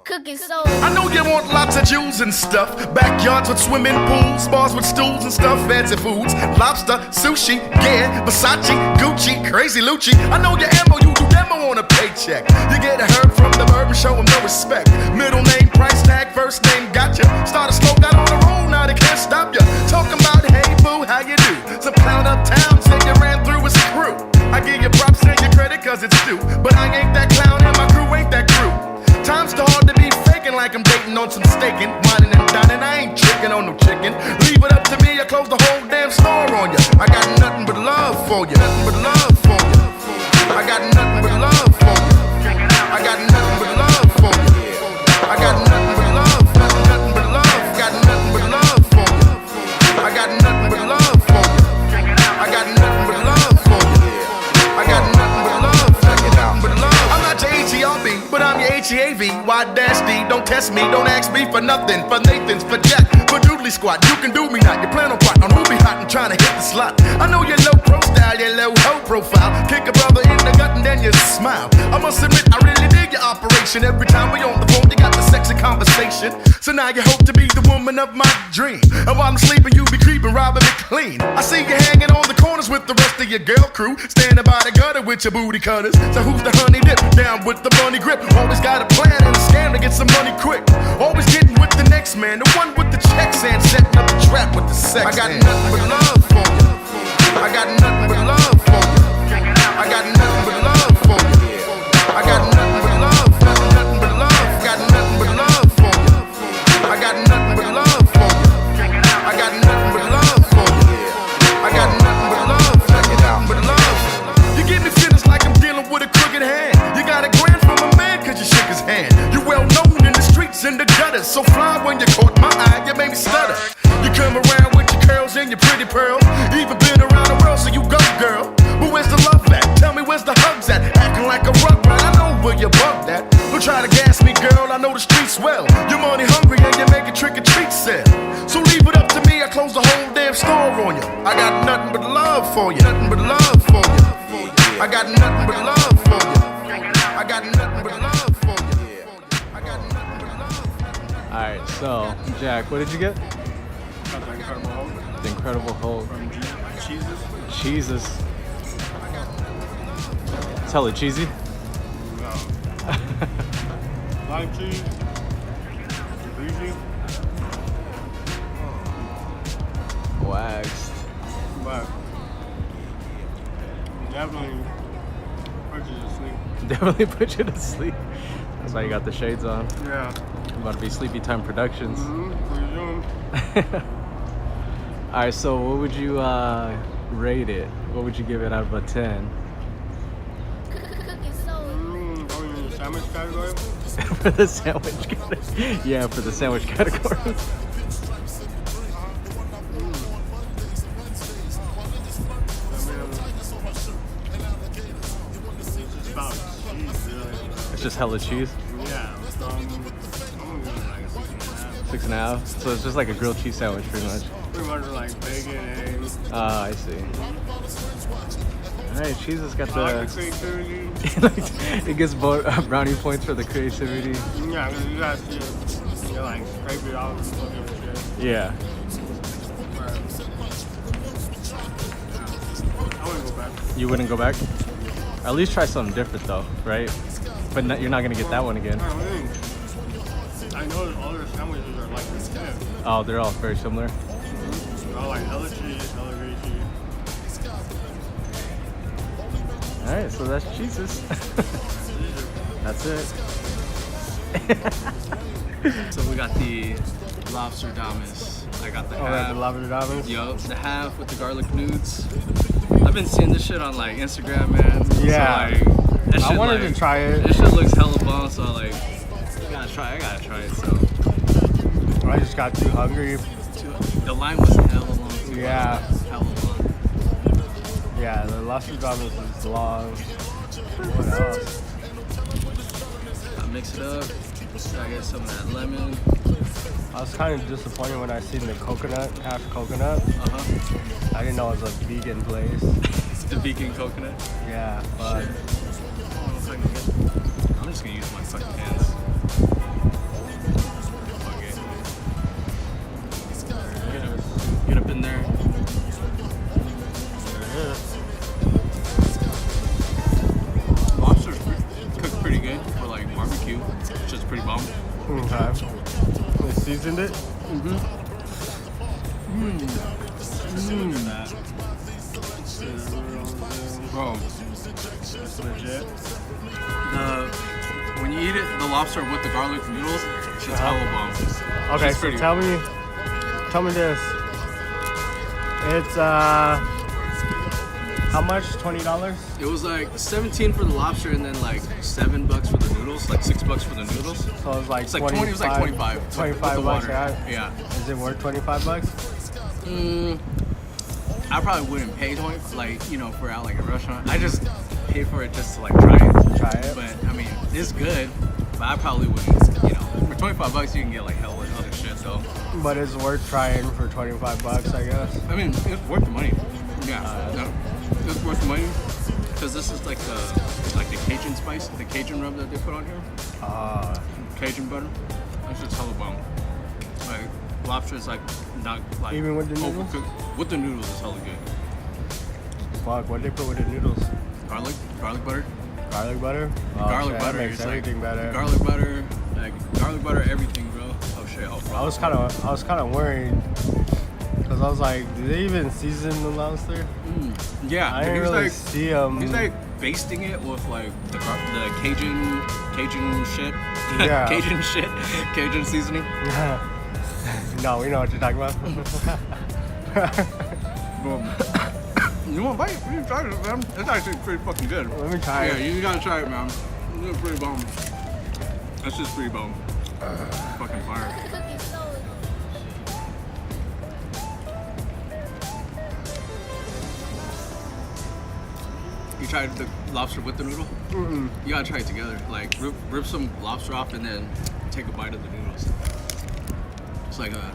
Cooking soul. I know you want lots of jewels and stuff. Backyards with swimming pools, bars with stools and stuff. Fancy foods, lobster, sushi, yeah, Versace, Gucci, crazy Lucci. I know your ammo, you do demo on a paycheck. You get a herb from the bird and show him no respect. Middle name, price tag, first name, gotcha. Started slow, got on the roll, now they can't stop ya. Talking about, hey boo, how you do? Some clown uptown said you ran through his crew. I give you props and your credit cause it's due. But I ain't that clown and my crew ain't that crew. Time's too hard to be faking like I'm dating on some staking. Whining and dining, I ain't tricking on no chicken. Leave it up to me, I close the whole damn store on ya. I got nothing but love for you. Nothing but love for you. I got nothing but love for you. I got nothing but love for you. I got nothing but love. Nothing but love. Got nothing but love for you. I got nothing but love for you. I got nothing but love for you. I got nothing but love. Nothing but love. I'm not your H-E-R-B, but I'm your H-E-A-V. Y-D, don't test me, don't ask me for nothing. For Nathan's, for Jack, for Doodly Squad. You can do me not, you plan on plotting on who be hot and trying to hit the slot. I know your low pro style, your low ho profile. Kick a brother in the gut and then you smile. I must admit, I really dig your operation. Every time we on the phone, you got the sexy conversation. So now you hope to be the woman of my dream. And while I'm sleeping, you be creeping, robbing me clean. I see you hanging on the corners with the rest of your girl crew. Standing by the gutter with your booty cutters. So who's the honey dip? Down with the bunny grip. Always got a plan and a scam to get some money quick. Always getting with the next man, the one with the checks and setting up the trap with the sex. I got nothing but love for you. I got nothing but love for you. I got nothing but love for you. I got nothing but love. Nothing but love. Got nothing but love for you. I got nothing but love for you. I got nothing but love for you. I got nothing but love. Nothing but love. You give me feelings like I'm dealing with a crooked hand. You got a grand from a man cause you shook his hand. You well known in the streets and the gutters. So fly when you caught my eye, you made me stutter. You come around with your curls and your pretty pearls. Even been around the world, so you go, girl. But where's the love at? Tell me where's the hugs at? Acting like a rug rat, I know where you bugged at. Don't try to gas me, girl, I know the streets well. You're money hungry and you make a trick or treat sell. So leave it up to me, I close the whole damn store on you. I got nothing but love for you. Nothing but love for you. I got nothing but love for you. I got nothing but love for you. I got nothing but love. Alright, so, Jack, what did you get? The Incredible Hulk. The Incredible Hulk. From Cheezus. Cheezus. It's hella cheesy. No. Lime cheese. Greasy. Waxed. But definitely puts you to sleep. Definitely put you to sleep. That's why you got the shades on. Yeah. About to be Sleepy Time Productions. What are you doing? Alright, so what would you rate it? What would you give it out of a 10? Cooking soul. Are we in the sandwich category? For the sandwich category. Yeah, for the sandwich category. It's about cheese, really. It's just hella cheese. Yeah. I'm gonna give it like a 6.5. 6.5. So it's just like a grilled cheese sandwich, pretty much. Pretty much like bacon, eggs. Ah, I see. Alright, Cheezus got I like the creativity. it gets brownie points for the creativity. Yeah, because you guys you like scrape it off and look at shit. Yeah. I wouldn't go back. You wouldn't go back? At least try something different though, right? But you're not gonna get that one again. I know that all their sandwiches are like this too. Oh, they're all very similar. They're all like hella cheese, hella greasy. Alright, so that's Cheezus. That's it. So we got the Lobsterdamus. I got the half. the Lobsterdamus? Yup, the half with the garlic nudes. I've been seeing this shit on like Instagram, man. Yeah. So, like, that shit, I wanted to try it. This shit looks hella bomb, so like, I gotta try it. So I just got too hungry. the line was hella long too. Yeah. Hella long. Yeah, the Lobsterdamus is long. What else? I mix it up. I get some of that lemon. I was kind of disappointed when I seen the coconut, half coconut. I didn't know it was a vegan place. The vegan coconut. Yeah, but I'm just gonna use my fucking hands. Fuck it. Get up in there. there it is. Lobster's cooked pretty good for like barbecue. It's just pretty bomb. Okay. They seasoned it. Bro, It's legit. when you eat it, the lobster with the garlic noodles, it's just hella bomb. Okay, It's so pretty- tell me this. It's how much? $20? It was like 17 for the lobster and then like $7 for the noodles, like $6 for the noodles. So it was like It's like 20. It was like 25. 25 with the bucks. water. Yeah. Yeah. Is it worth 25 bucks? I probably wouldn't pay 20, like, you know, for out like a restaurant. I just pay for it just to like try it. Try it. But I mean, it's good. But I probably wouldn't, you know, for 25 bucks you can get like hella other shit though. But it's worth trying for 25 bucks, I guess. I mean, it's worth the money. Yeah, no, it's worth the money because this is like the Cajun spice, the Cajun rub that they put on here. Cajun butter. That's just hella bomb. Like lobster is like not like Even with the noodles? overcooked. With the noodles, it's hella good. Fuck, what they put with the noodles? Garlic butter. Garlic butter? Oh, Garlic shit, butter that makes is everything like better. garlic butter, everything, bro. Oh shit! Oh, I was kind of worried because I was like, do they even season the lobster? yeah. I didn't really see them. He's like basting it with like the Cajun shit. Yeah. Cajun seasoning. No, we know what you're talking about. Boom. You want to bite? You try it, man. It's actually pretty fucking good. Let me try Yeah, it. you gotta try it, man. It's pretty bomb. That's just pretty bomb. Fucking fire. You tried the lobster with the noodle? You gotta try it together. Like rip some lobster off and then take a bite of the noodles. It's like a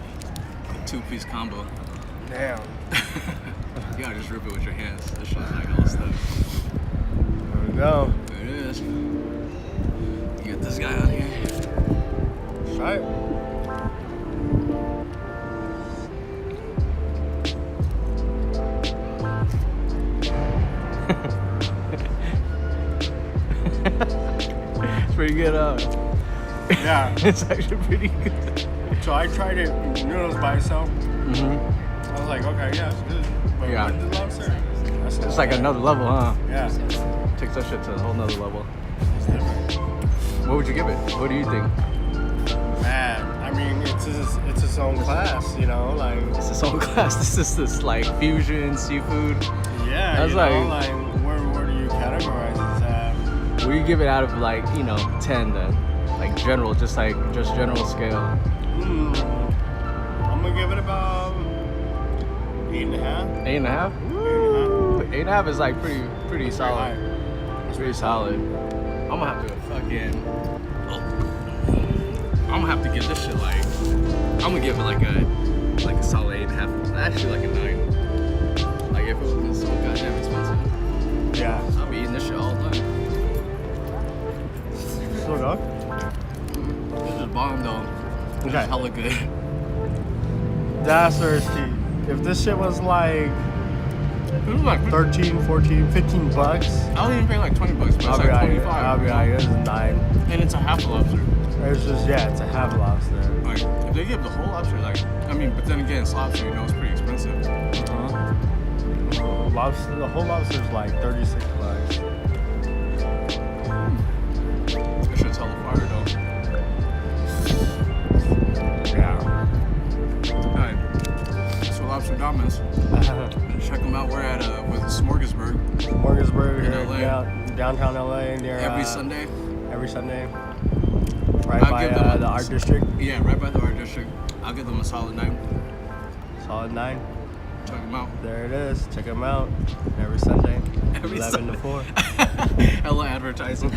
two-piece combo. Damn. You gotta just rip it with your hands. That shit's like all stuff. There we go. There it is. Get this guy on here. Try it. It's pretty good, Yeah. It's actually pretty good. So I tried it noodles by itself. I was like, okay, yeah, it's good. But Yeah. with the lobster, that's It's like another level, huh? Yeah. Takes that shit to a whole nother level. It's different. What would you give it? What do you think? Man, I mean, it's its own class, you know, like. It's this whole class. This is this like fusion seafood. Yeah, That's you know, like- where do you categorize this at? What do you give it out of like 10 then? Like general, just general scale. I'm gonna give it about 8.5. 8.5. 8.5 is like pretty solid. It's pretty solid. I'm gonna have to fucking. I'm gonna have to give this shit like. I'm gonna give it like a solid 8.5. Actually, like a 9. Like if it wasn't so goddamn expensive, Yeah. I'll be eating this shit all the time. So go. It's just bomb though. It's Okay. hella good. That's thirsty. If this shit was like It was like 13, 14, 15 bucks, I don't even pay like $20, but it's I'll like be like, 25. I'll be like, it's a 9. And it's a half a lobster. It's just, yeah, it's a half lobster. Like if they give the whole lobster, like I mean, but then again, it's lobster. You know, it's pretty expensive. Lobster, the whole lobster is like 36 bucks. That shit's hella fire though. Yeah. Alright, so Lobsterdamus. Check them out. We're at with Smorgasburg Smorgasburg In here, LA. downtown LA, near every Sunday. Every Sunday. Right I'll by give them the art district. Yeah, right by the art district. I'll give them a solid 9. Solid 9. Check them out. There it is. Check them out every Sunday. Every 11 to 4. Hella advertising.